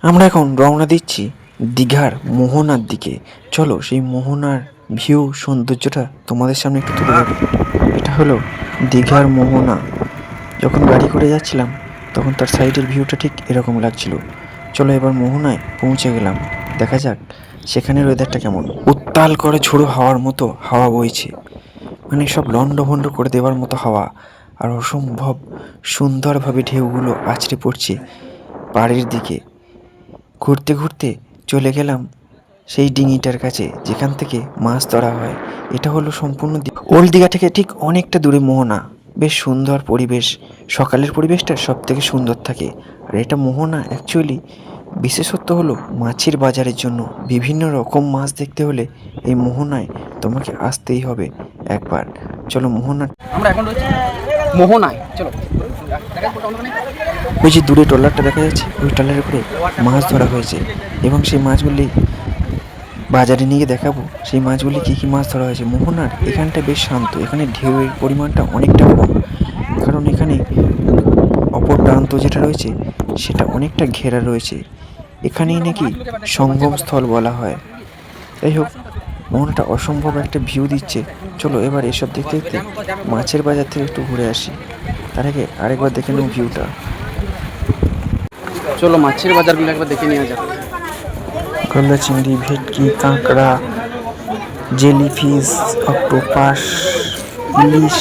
আমরা এখন রওনা দিচ্ছি দীঘার মোহনার দিকে। চলো সেই মোহনার ভিউ সৌন্দর্যটা তোমাদের সামনে একটু তুলে ধরি। এটা হলো দীঘার মোহনা। যখন গাড়ি করে যাচ্ছিলাম তখন তার সাইডের ভিউটা ঠিক এরকম লাগছিল। চলো এবার মোহনায় পৌঁছে গেলাম, দেখা যাক সেখানের ওয়েদারটা কেমন। উত্তাল করে ঝোড়ো হাওয়ার মতো হাওয়া বইছে, মানে সব লন্ডভন্ড করে দেওয়ার মতো হাওয়া। আর অসম্ভব সুন্দরভাবে ঢেউগুলো আছড়ে পড়ছে পাড়ের দিকে। ঘুরতে ঘুরতে চলে গেলাম সেই ডিঙিটার কাছে যেখান থেকে মাছ ধরা হয়। এটা হলো সম্পূর্ণ ওল্ড দীঘা থেকে ঠিক অনেকটা দূরে মোহনা। বেশ সুন্দর পরিবেশ, সকালের পরিবেশটা সব থেকে সুন্দর থাকে। আর এটা মোহনা অ্যাকচুয়ালি বিশেষত্ব হলো মাছের বাজারের জন্য। বিভিন্ন রকম মাছ দেখতে হলে এই মোহনায় তোমাকে আসতেই হবে একবার। চলো মোহনা, আমরা এখন রয়েছি মোহনায়। চলো, ওই যে দূরে ট্রলারটা দেখা যাচ্ছে, ওই ট্রলারের উপরে মাছ ধরা হয়েছে এবং সেই মাছগুলি বাজারে নিয়ে দেখাবো সেই মাছগুলি কী কী মাছ ধরা হয়েছে। মোহনার এখানটা বেশ শান্ত, এখানে ঢেউয়ের পরিমাণটা অনেকটা কম, কারণ এখানে অপর প্রান্ত যেটা রয়েছে সেটা অনেকটা ঘেরা রয়েছে। এখানেই নাকি সঙ্গমস্থল বলা হয়। যাই হোক, মোহনাটা অসম্ভব একটা ভিউ দিচ্ছে। চলো এবার এসব দেখতে দেখতে মাছের বাজার থেকে একটু ঘুরে আসি। তার আগে আরেকবার দেখে নেব ভিউটা। চলো মাছের বাজারগুলো একবার দেখে নেওয়া যাক। গলদা চিংড়ি, ভেটকি, কাঁকড়া, জেলিফিশ, অক্টোপাস, ইলিশ,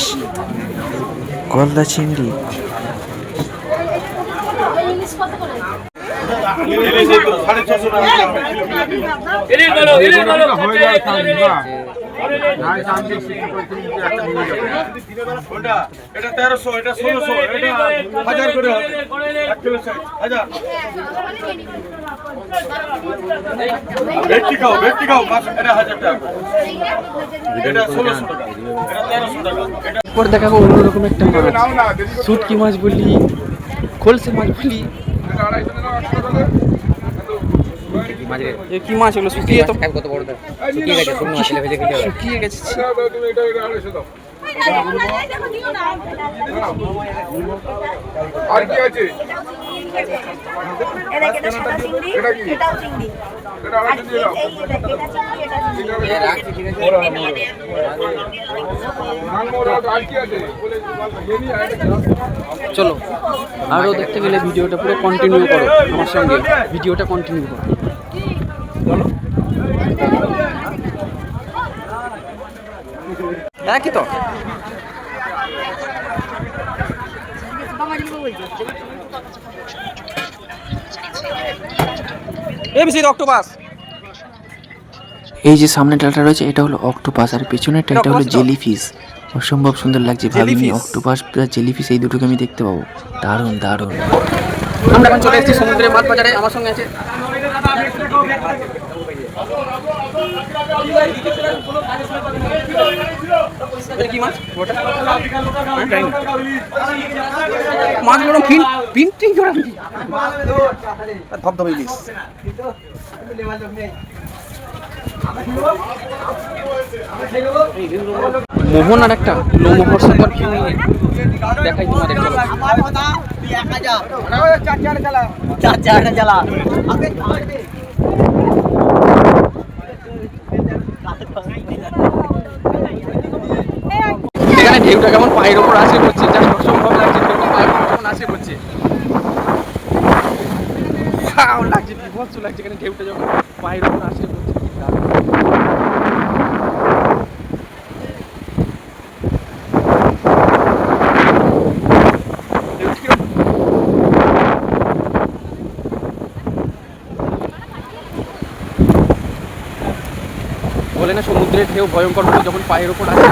গলদা চিংড়ি। পরে দেখাবো অন্যরকম একটা মাছ, শুটকি মাছ বলি, খোলসে মাছ বলি। কি মাছ এগুলো? শুকিয়ে তো কত বড় শুকিয়ে গেছে, শুকিয়ে গেছে। আর কি আছে? চলো আরো দেখতে গেলে ভিডিওটা পুরো কন্টিনিউ করো আমার সঙ্গে, ভিডিওটা কন্টিনিউ করো। একই তো অক্টোপাস। এই যে সামনে ডালটা রয়েছে এটা হলো অক্টোপাস, আর পেছনেরটা এটা হলো জেলিফিশ। অসম্ভব সুন্দর লাগছে, ভাবিনি অক্টোপাস প্লাস জেলিফিশ এই দুটোকে আমি দেখতে পাবো। দারুণ দারুণ। আমরা এখন চলে এসেছি সমুদ্রের মাছ বাজারে। আমার সঙ্গে আছে কি মাছ? মাছগুলো প্রিন্টিং করা ধবধবে ইলিশ। মোহনার একটা লোমহর্ষকর ভিউ নিয়ে দেখাই তোমাদের। এখানে ঢেউটা কেমন পায়ের ওপর আসে পড়ছে, যা অসম্ভব লাগছে। ঢেউটা পায়ের ওপর কেমন আসে পড়ছে, লাগছে, বিভৎস লাগছে। এখানে ঢেউটা যখন পায়ের ওপর আসে পড়ছে। বলে না সমুদ্রের ঢেউ ভয়ঙ্কর হলে যখন পায়ের ওপর আসে।